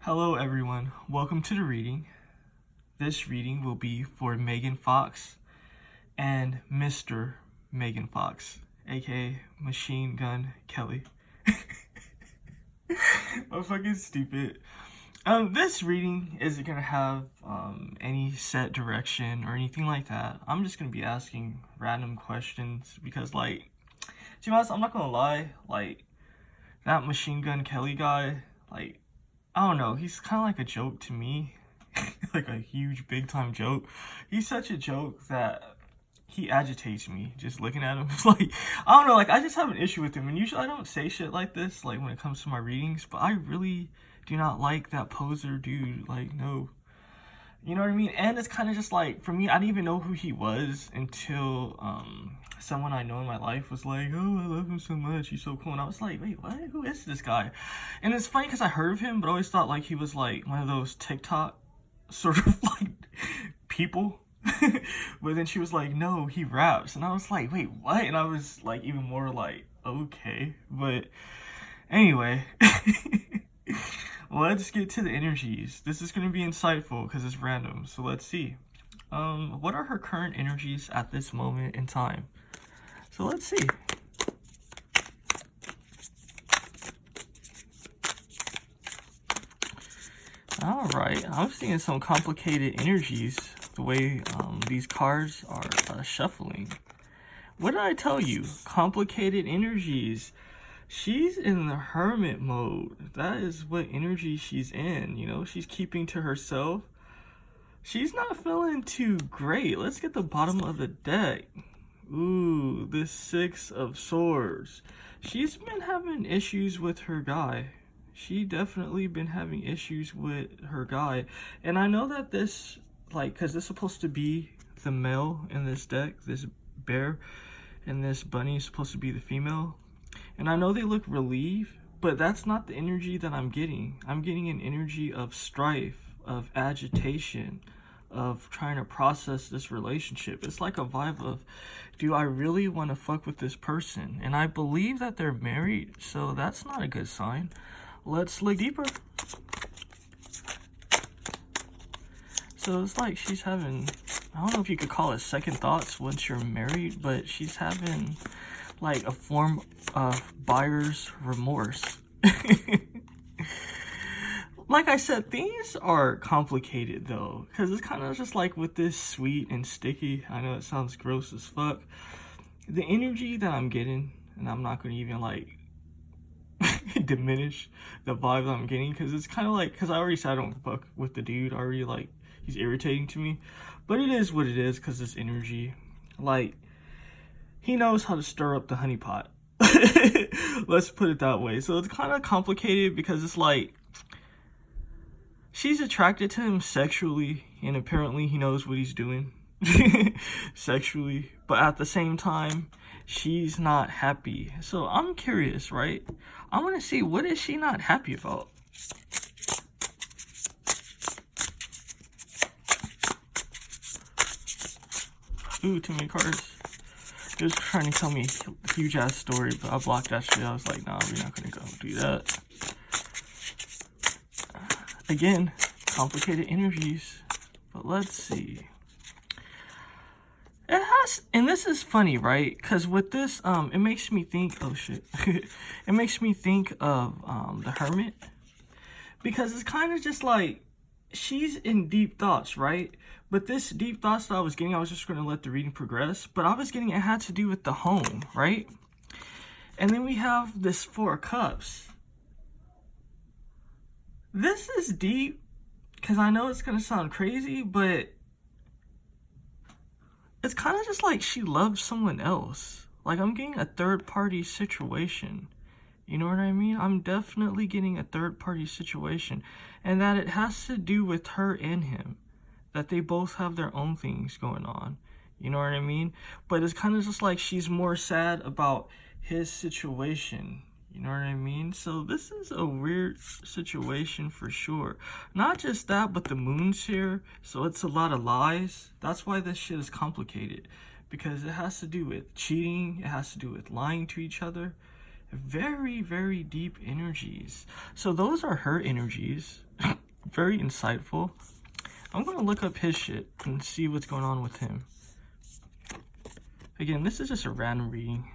Hello everyone, welcome to the reading. This reading will be for Megan Fox and Mr. Megan Fox, aka Machine Gun Kelly. I'm fucking stupid. This reading isn't gonna have any set direction or anything like that. I'm just gonna be asking random questions because, like, to be honest, I'm not gonna lie, like, that Machine Gun Kelly guy, like, I don't know, he's kind of like a joke to me. Like a huge big time joke. He's such a joke that he agitates me just looking at him. Like, I don't know, like, I just have an issue with him, and usually I don't say shit like this, like, when it comes to my readings, but I really do not like that poser dude. Like, no. You know what I mean? And it's kind of just like, for me, I didn't even know who he was until someone I know in my life was like, oh, I love him so much, he's so cool. And I was like, wait, what? Who is this guy? And it's funny because I heard of him, but I always thought like he was like one of those TikTok sort of like people. But then she was like, no, he raps. And I was like, wait, what? And I was like even more like, okay. But anyway. Let's get to the energies. This is going to be insightful because it's random. So let's see. What are her current energies at this moment in time? So let's see. All right. I'm seeing some complicated energies the way these cards are shuffling. What did I tell you? Complicated energies. She's in the hermit mode. That is what energy she's in. You know, she's keeping to herself. She's not feeling too great. Let's get the bottom of the deck. Ooh, the Six of Swords. She's been having issues with her guy. She definitely been having issues with her guy. And I know that this, like, because this is supposed to be the male in this deck, this bear, and this bunny is supposed to be the female. And I know they look relieved, but that's not the energy that I'm getting. I'm getting an energy of strife, of agitation, of trying to process this relationship. It's like a vibe of, do I really want to fuck with this person? And I believe that they're married, so that's not a good sign. Let's look deeper. So it's like she's having, I don't know if you could call it second thoughts once you're married, but she's having like a form of buyer's remorse. Like I said, things are complicated though, because it's kind of just like with this sweet and sticky. I know it sounds gross as fuck. The energy that I'm getting, and I'm not going to even like diminish the vibe that I'm getting, because it's kind of like, because I already said I don't fuck with the dude. I already like, he's irritating to me. But it is what it is, because this energy, like, he knows how to stir up the honeypot. Let's put it that way. So it's kind of complicated because it's like she's attracted to him sexually, and apparently he knows what he's doing sexually, but at the same time she's not happy. So I'm curious, right? I want to see, what is she not happy about? Ooh, too many cards. It was trying to tell me a huge ass story, but I blocked that shit. I was like, nah, we're not gonna go do that. Again, complicated energies. But let's see. It has, and this is funny, right? Because with this, it makes me think, oh shit. It makes me think of the Hermit. Because it's kind of just like, she's in deep thoughts, right? But this deep thoughts that I was getting, I was just going to let the reading progress. But I was getting, it had to do with the home, right? And then we have this Four of Cups. This is deep, because I know it's going to sound crazy, but it's kind of just like she loves someone else. Like, I'm getting a third-party situation. You know what I mean? I'm definitely getting a third-party situation. And that it has to do with her and him. That they both have their own things going on. You know what I mean? But it's kind of just like she's more sad about his situation. You know what I mean? So this is a weird situation for sure. Not just that, but the moon's here. So it's a lot of lies. That's why this shit is complicated. Because it has to do with cheating. It has to do with lying to each other. Very, very deep energies. So those are her energies. Very insightful. I'm gonna look up his shit and see what's going on with him. Again, this is just a random reading.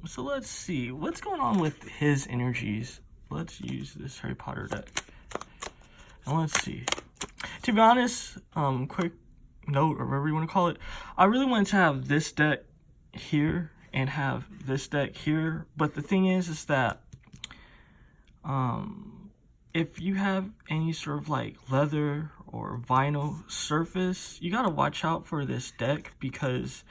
So let's see what's going on with his energies. Let's use this Harry Potter deck. And let's see. To be honest, quick note, or whatever you want to call it, I really wanted to have this deck here and have this deck here, but the thing is that if you have any sort of like leather or vinyl surface, you gotta watch out for this deck because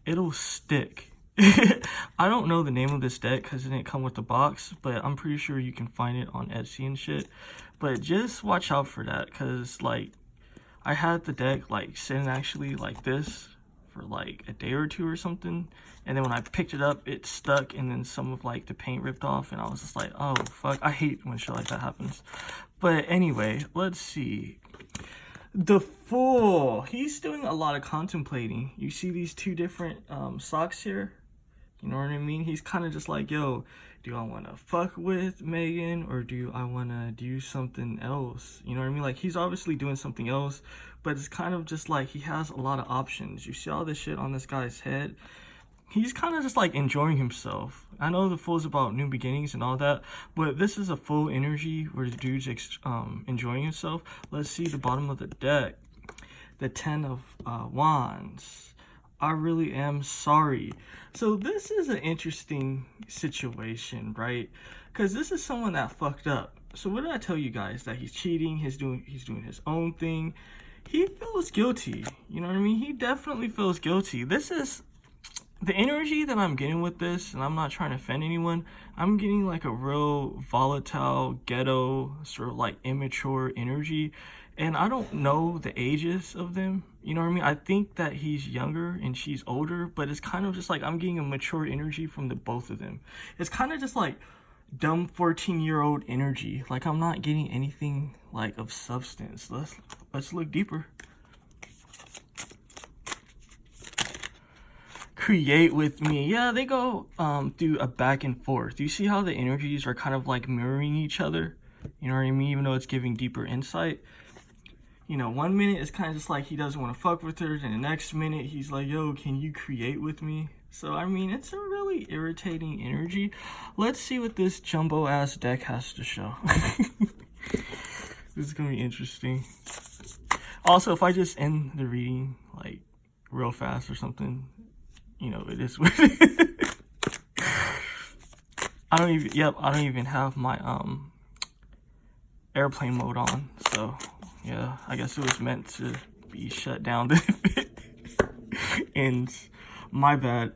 it'll stick. I don't know the name of this deck because it didn't come with the box, but I'm pretty sure you can find it on Etsy and shit. But just watch out for that because like I had the deck like sitting actually like this for like a day or two or something, and then when I picked it up it stuck and then some of like the paint ripped off, and I was just like, oh fuck, I hate when shit like that happens. But anyway, let's see. The Fool, he's doing a lot of contemplating. You see these two different socks here? You know what I mean? He's kind of just like, yo, do I want to fuck with Megan or do I want to do something else? You know what I mean? Like, he's obviously doing something else, but it's kind of just like he has a lot of options. You see all this shit on this guy's head? He's kind of just like enjoying himself. I know the Fool's about new beginnings and all that, but this is a full energy where the dude's enjoying himself. Let's see the bottom of the deck. The 10 of Wands. I really am sorry. So this is an interesting situation, right? Because this is someone that fucked up. So what did I tell you guys? That he's cheating, he's doing his own thing. He feels guilty. You know what I mean? He definitely feels guilty. This is the energy that I'm getting with this, and I'm not trying to offend anyone. I'm getting like a real volatile, ghetto, sort of like immature energy. And I don't know the ages of them. You know what I mean? I think that he's younger and she's older, but it's kind of just like I'm getting a mature energy from the both of them. It's kind of just like dumb 14-year-old energy. Like I'm not getting anything like of substance. Let's look deeper. Create with me. Yeah, they go through a back and forth. You see how the energies are kind of like mirroring each other? You know what I mean? Even though it's giving deeper insight. You know, 1 minute it's kind of just like he doesn't want to fuck with her, and the next minute he's like, yo, can you create with me? So, I mean, it's a really irritating energy. Let's see what this jumbo-ass deck has to show. This is going to be interesting. Also, if I just end the reading, like, real fast or something, you know, it is what it is. I don't even have my, airplane mode on, so... yeah, I guess it was meant to be shut down. And my bad.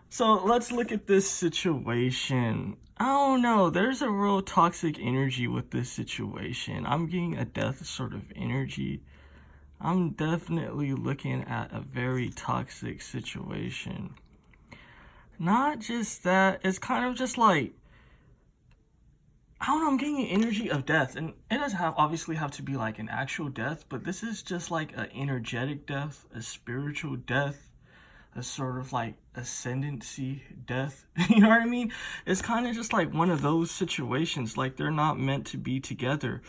So let's look at this situation. I don't know. There's a real toxic energy with this situation. I'm getting a death sort of energy. I'm definitely looking at a very toxic situation. Not just that. It's kind of just like, I don't know, I'm getting an energy of death, and it doesn't obviously have to be like an actual death, but this is just like an energetic death, a spiritual death, a sort of like ascendancy death. You know what I mean? It's kind of just like one of those situations, like they're not meant to be together.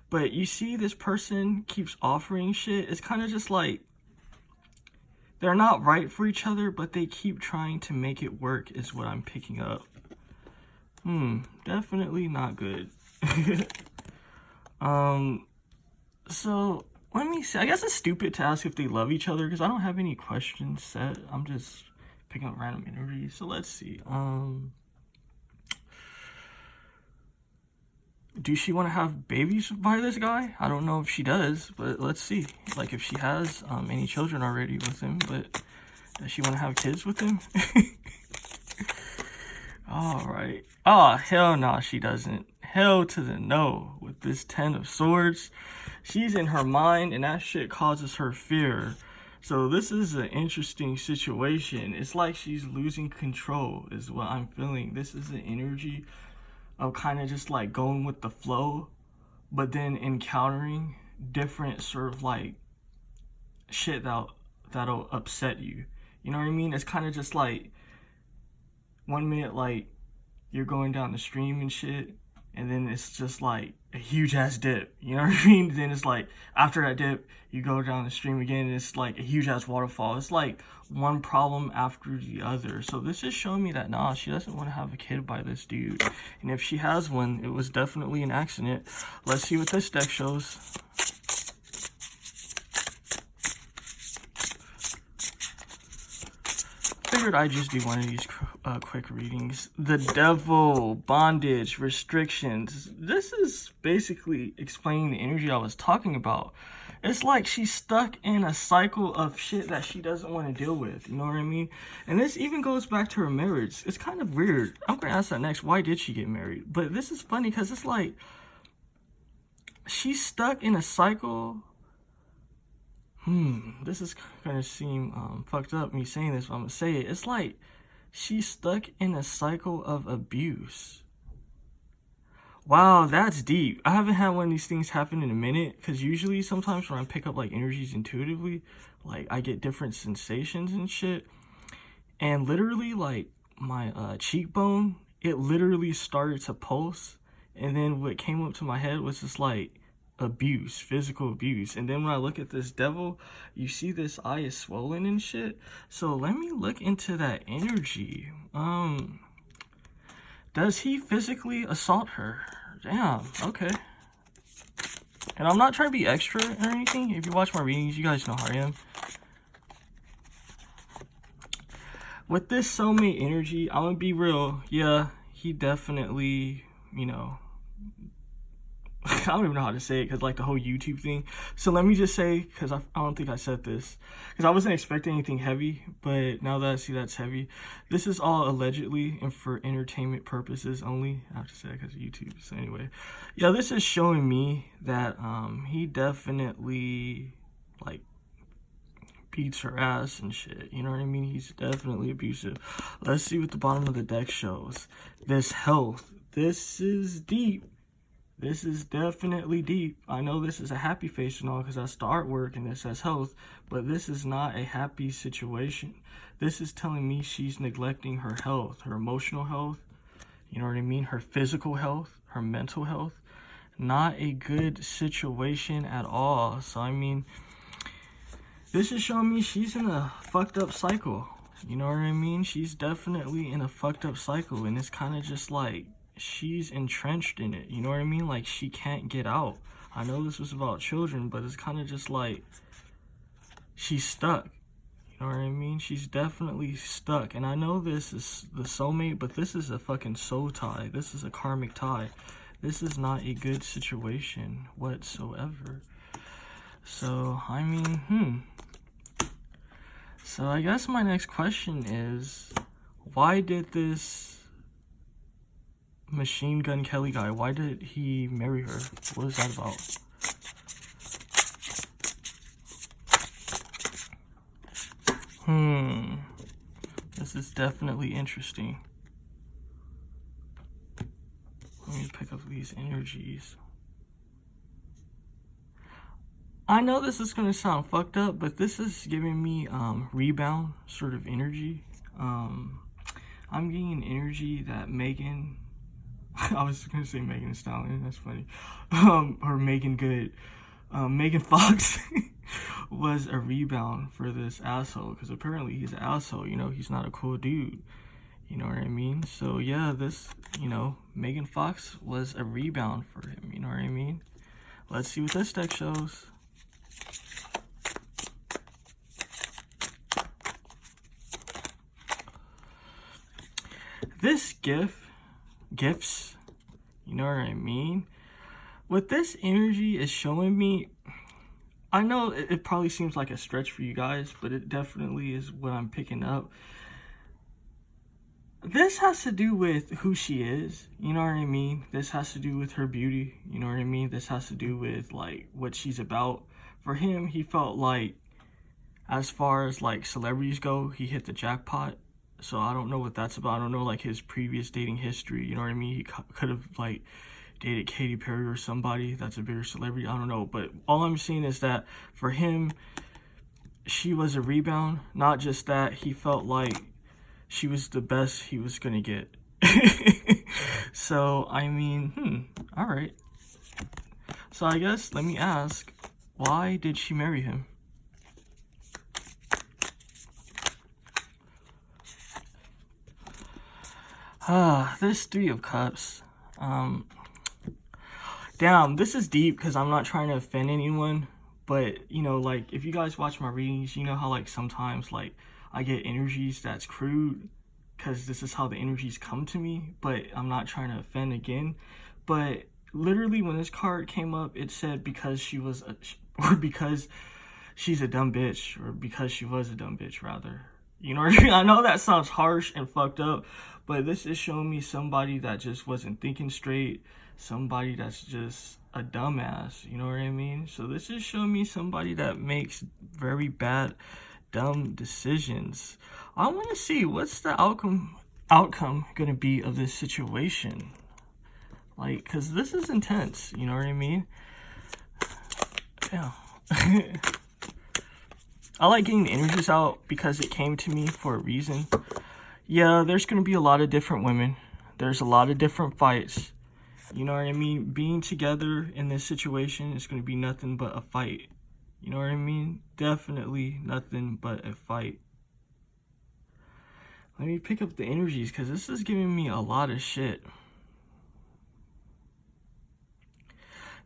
But you see this person keeps offering shit. It's kind of just like they're not right for each other, but they keep trying to make it work is what I'm picking up. Definitely not good. So let me see. I guess it's stupid to ask if they love each other because I don't have any questions set. I'm just picking up random energy. So let's see. Do she want to have babies by this guy? I don't know if she does, but let's see. Like if she has any children already with him, but does she want to have kids with him? All right. Oh, hell no, she doesn't. Hell to the no. With this 10 of Swords, she's in her mind, and that shit causes her fear. So this is an interesting situation. It's like she's losing control is what I'm feeling. This is the energy of kind of just like going with the flow, but then encountering different sort of like shit that'll upset you. You know what I mean? It's kind of just like 1 minute like you're going down the stream and shit, and then it's just like a huge ass dip, you know what I mean? Then it's like after that dip, you go down the stream again, and it's like a huge ass waterfall. It's like one problem after the other. So this is showing me that nah, she doesn't want to have a kid by this dude, and if she has one, it was definitely an accident. Let's see what this deck shows. Figured I'd just do one of these quick readings. The devil, bondage, restrictions. This is basically explaining the energy I was talking about. It's like she's stuck in a cycle of shit that she doesn't want to deal with. You know what I mean? And this even goes back to her marriage. It's kind of weird. I'm going to ask that next. Why did she get married? But this is funny because it's like she's stuck in a cycle. This is gonna seem fucked up me saying this, but I'm gonna say it. It's like she's stuck in a cycle of abuse. Wow, that's deep. I haven't had one of these things happen in a minute, because usually sometimes when I pick up like energies intuitively, like I get different sensations and shit. And literally like my cheekbone, it literally started to pulse, and then what came up to my head was just like abuse, physical abuse. And then when I look at this devil, you see this eye is swollen and shit. So let me look into that energy. Does he physically assault her? Damn, okay. And I'm not trying to be extra or anything. If you watch my readings, you guys know how I am. With this soulmate energy, I'm gonna be real. Yeah, he definitely, you know, I don't even know how to say it, because like the whole YouTube thing. So let me just say, because I don't think I said this, because I wasn't expecting anything heavy, but now that I see that's heavy, this is all allegedly and for entertainment purposes only. I have to say it because of YouTube. So anyway, yeah, this is showing me that he definitely like beats her ass and shit, you know what I mean? He's definitely abusive. Let's see what the bottom of the deck shows. This health. This is deep. This is definitely deep. I know this is a happy face and all because that's the artwork and it says health, but this is not a happy situation. This is telling me she's neglecting her health, her emotional health, you know what I mean? Her physical health, her mental health. Not a good situation at all. So, I mean, this is showing me she's in a fucked up cycle. You know what I mean? She's definitely in a fucked up cycle, and it's kind of just like she's entrenched in it, you know what I mean? Like she can't get out. I know this was about children, but it's kind of just like she's stuck, you know what I mean? She's definitely stuck. And I know this is the soulmate, but this is a fucking soul tie. This is a karmic tie. This is not a good situation whatsoever. So I mean, so I guess my next question is, why did this Machine Gun Kelly guy, why did he marry her? What is that about? This is definitely interesting. Let me pick up these energies. I know this is gonna sound fucked up, but this is giving me rebound sort of energy. I'm getting an energy that Megan, I was gonna say Megan Thee Stallion, that's funny. Or Megan Good. Megan Fox was a rebound for this asshole, because apparently he's an asshole, you know, he's not a cool dude. You know what I mean? So yeah, this, you know, Megan Fox was a rebound for him, you know what I mean? Let's see what this deck shows. This gifts, you know what I mean? What this energy is showing me, I know it probably seems like a stretch for you guys, but it definitely is what I'm picking up. This has to do with who she is, you know what I mean? This has to do with her beauty, you know what I mean? This has to do with like what she's about. For him, he felt like, as far as like celebrities go, he hit the jackpot. So I don't know what that's about. I don't know like his previous dating history, you know what I mean? He could have like dated Katy Perry or somebody that's a bigger celebrity, I don't know. But all I'm seeing is that for him, she was a rebound. Not just that, he felt like she was the best he was gonna get. So, I mean, all right. So I guess, let me ask, why did she marry him? This Three of Cups. Damn, this is deep because I'm not trying to offend anyone. But, you know, like, if you guys watch my readings, you know how, like, sometimes, like, I get energies that's crude because this is how the energies come to me. But I'm not trying to offend again. But literally, when this card came up, it said because she was, or because she's a dumb bitch, or because she was a dumb bitch, rather. You know what I mean? I know that sounds harsh and fucked up, but this is showing me somebody that just wasn't thinking straight, somebody that's just a dumbass, you know what I mean? So this is showing me somebody that makes very bad, dumb decisions. I want to see what's the outcome gonna be of this situation. Like, because this is intense, you know what I mean? Yeah. I like getting the energies out because it came to me for a reason. Yeah, there's going to be a lot of different women. There's a lot of different fights. You know what I mean? Being together in this situation is going to be nothing but a fight. You know what I mean? Definitely nothing but a fight. Let me pick up the energies because this is giving me a lot of shit.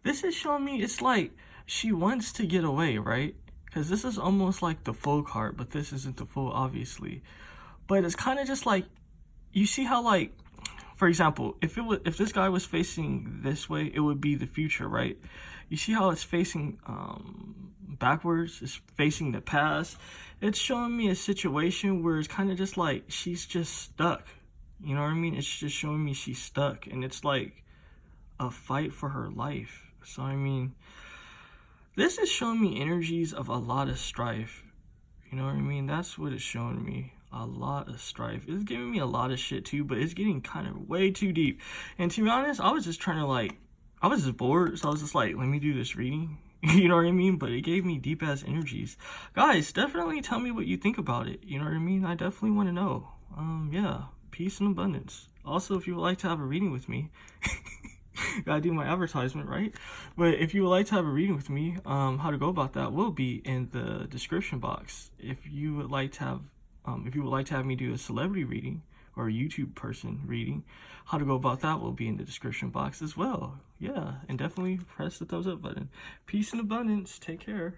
This is showing me it's like she wants to get away, right? Because this is almost like the full card, but this isn't the full, obviously. But it's kind of just like, you see how, like, for example, if this guy was facing this way, it would be the future, right? You see how it's facing backwards, it's facing the past. It's showing me a situation where it's kind of just like she's just stuck. You know what I mean? It's just showing me she's stuck, and it's like a fight for her life. So I mean, this is showing me energies of a lot of strife. You know what I mean? That's what it's showing me. A lot of strife. It's giving me a lot of shit too, but it's getting kind of way too deep. And to be honest, I was just trying to, like, I was just bored, so I was just like, let me do this reading. You know what I mean? But it gave me deep ass energies. Guys, definitely tell me what you think about it. You know what I mean? I definitely want to know. Yeah, peace and abundance. Also, if you would like to have a reading with me, gotta do my advertisement, right? But if you would like to have a reading with me, how to go about that will be in the description box. If you would like to have me do a celebrity reading or a YouTube person reading, how to go about that will be in the description box as well. Yeah, and definitely press the thumbs up button. Peace and abundance. Take care.